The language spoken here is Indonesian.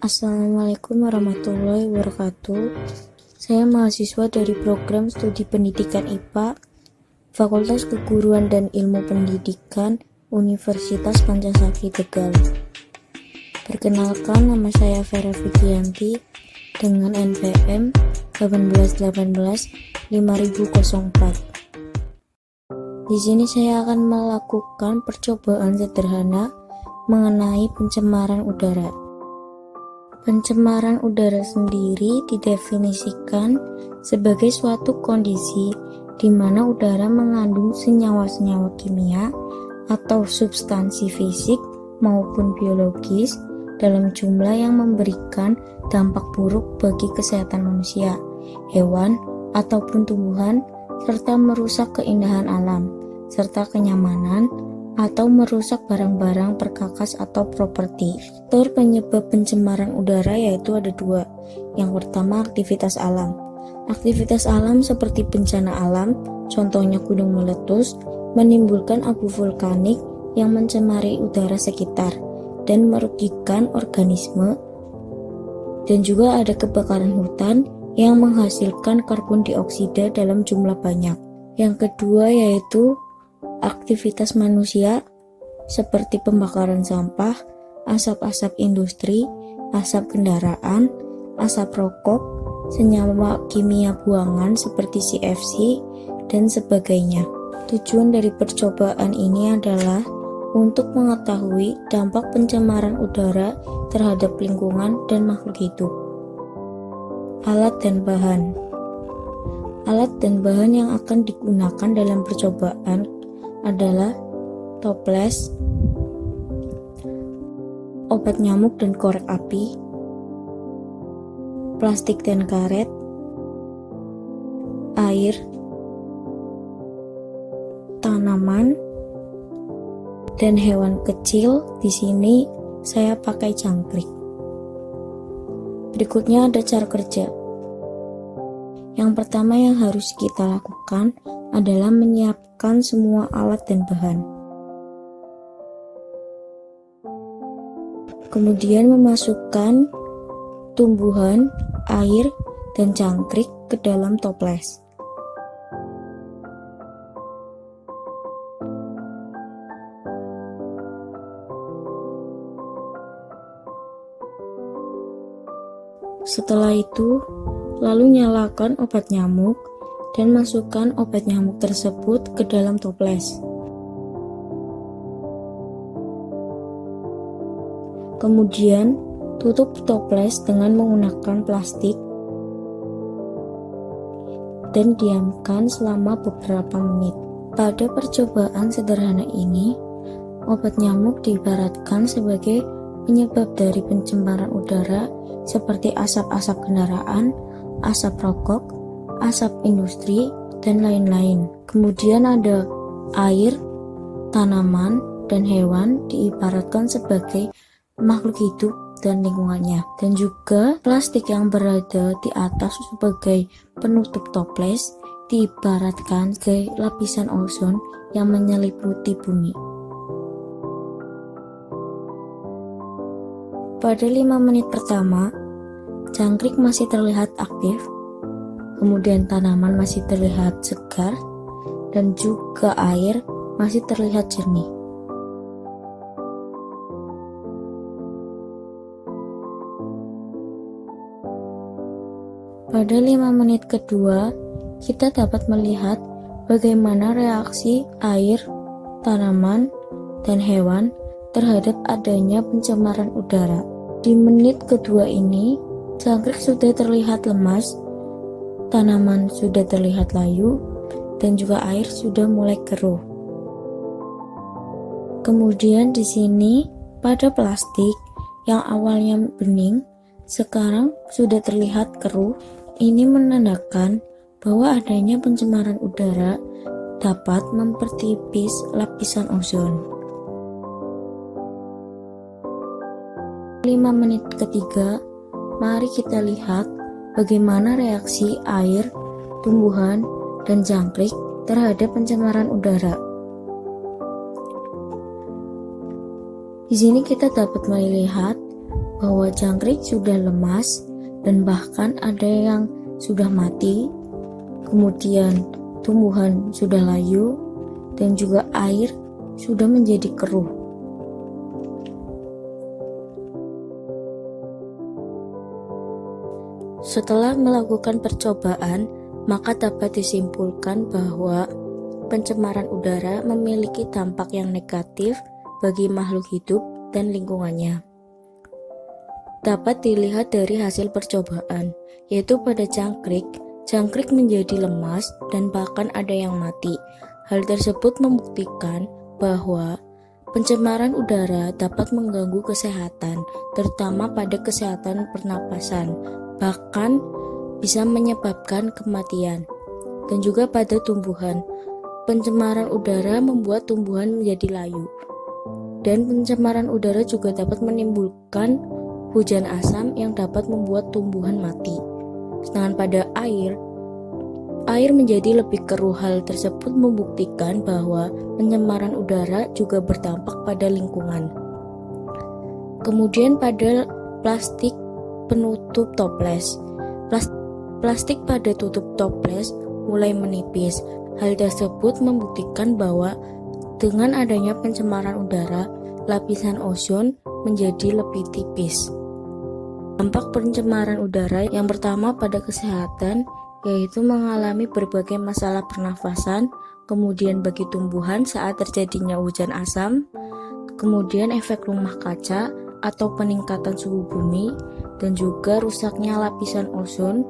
Assalamualaikum warahmatullahi wabarakatuh. Saya mahasiswa dari program studi pendidikan IPA, Fakultas Keguruan dan Ilmu Pendidikan, Universitas Pancasakti Tegal. Perkenalkan, nama saya Vera Vivianti dengan NPM 1818-5004. Di sini saya akan melakukan percobaan sederhana mengenai pencemaran udara. Pencemaran udara sendiri didefinisikan sebagai suatu kondisi di mana udara mengandung senyawa-senyawa kimia atau substansi fisik maupun biologis dalam jumlah yang memberikan dampak buruk bagi kesehatan manusia, hewan, ataupun tumbuhan, serta merusak keindahan alam, serta kenyamanan, atau merusak barang-barang perkakas atau properti. Faktor penyebab pencemaran udara yaitu ada dua. Yang pertama, aktivitas alam. Aktivitas alam seperti bencana alam, contohnya gunung meletus, menimbulkan abu vulkanik yang mencemari udara sekitar dan merugikan organisme. Dan juga ada kebakaran hutan yang menghasilkan karbon dioksida dalam jumlah banyak. Yang kedua yaitu aktivitas manusia seperti pembakaran sampah, asap-asap industri, asap kendaraan, asap rokok, senyawa kimia buangan seperti CFC, dan sebagainya. Tujuan dari percobaan ini adalah untuk mengetahui dampak pencemaran udara terhadap lingkungan dan makhluk hidup. Alat dan bahan. Alat dan bahan yang akan digunakan dalam percobaan adalah toples, obat nyamuk dan korek api, plastik dan karet, air, tanaman, dan hewan kecil. Di sini saya pakai jangkrik. Berikutnya ada cara kerja. Yang pertama yang harus kita lakukan adalah menyiapkan semua alat dan bahan. Kemudian memasukkan tumbuhan, air, dan jangkrik ke dalam toples. Setelah itu, lalu nyalakan obat nyamuk dan masukkan obat nyamuk tersebut ke dalam toples. Kemudian, tutup toples dengan menggunakan plastik dan diamkan selama beberapa menit. Pada percobaan sederhana ini, obat nyamuk diibaratkan sebagai penyebab dari pencemaran udara seperti asap-asap kendaraan, asap rokok, asap industri, dan lain-lain. Kemudian ada air, tanaman, dan hewan diibaratkan sebagai makhluk hidup dan lingkungannya. Dan juga plastik yang berada di atas sebagai penutup toples diibaratkan sebagai lapisan ozon yang menyelimuti bumi. Pada 5 menit pertama, jangkrik masih terlihat aktif, kemudian tanaman masih terlihat segar, dan juga air masih terlihat jernih. Pada 5 menit kedua, kita dapat melihat bagaimana reaksi air, tanaman, dan hewan terhadap adanya pencemaran udara. Di menit kedua ini, jangkrik sudah terlihat lemas, tanaman sudah terlihat layu, dan juga air sudah mulai keruh. Kemudian di sini pada plastik yang awalnya bening sekarang sudah terlihat keruh. Ini menandakan bahwa adanya pencemaran udara dapat mempertipis lapisan ozon. 5 menit ketiga, mari kita lihat bagaimana reaksi air, tumbuhan, dan jangkrik terhadap pencemaran udara. Di sini kita dapat melihat bahwa jangkrik sudah lemas dan bahkan ada yang sudah mati, kemudian tumbuhan sudah layu, dan juga air sudah menjadi keruh. Setelah melakukan percobaan, maka dapat disimpulkan bahwa pencemaran udara memiliki dampak yang negatif bagi makhluk hidup dan lingkungannya. Dapat dilihat dari hasil percobaan, yaitu pada jangkrik menjadi lemas dan bahkan ada yang mati. Hal tersebut membuktikan bahwa pencemaran udara dapat mengganggu kesehatan, terutama pada kesehatan pernapasan, bahkan bisa menyebabkan kematian. Dan juga pada tumbuhan, pencemaran udara membuat tumbuhan menjadi layu. Dan pencemaran udara juga dapat menimbulkan hujan asam yang dapat membuat tumbuhan mati. Sedangkan pada air menjadi lebih keruh. Hal tersebut membuktikan bahwa pencemaran udara juga berdampak pada lingkungan. Kemudian pada plastik penutup toples. Plastik pada tutup toples mulai menipis. Hal tersebut membuktikan bahwa dengan adanya pencemaran udara, lapisan ozon menjadi lebih tipis. Dampak pencemaran udara yang pertama pada kesehatan, yaitu mengalami berbagai masalah pernafasan, kemudian bagi tumbuhan saat terjadinya hujan asam, kemudian efek rumah kaca atau peningkatan suhu bumi, dan juga rusaknya lapisan ozon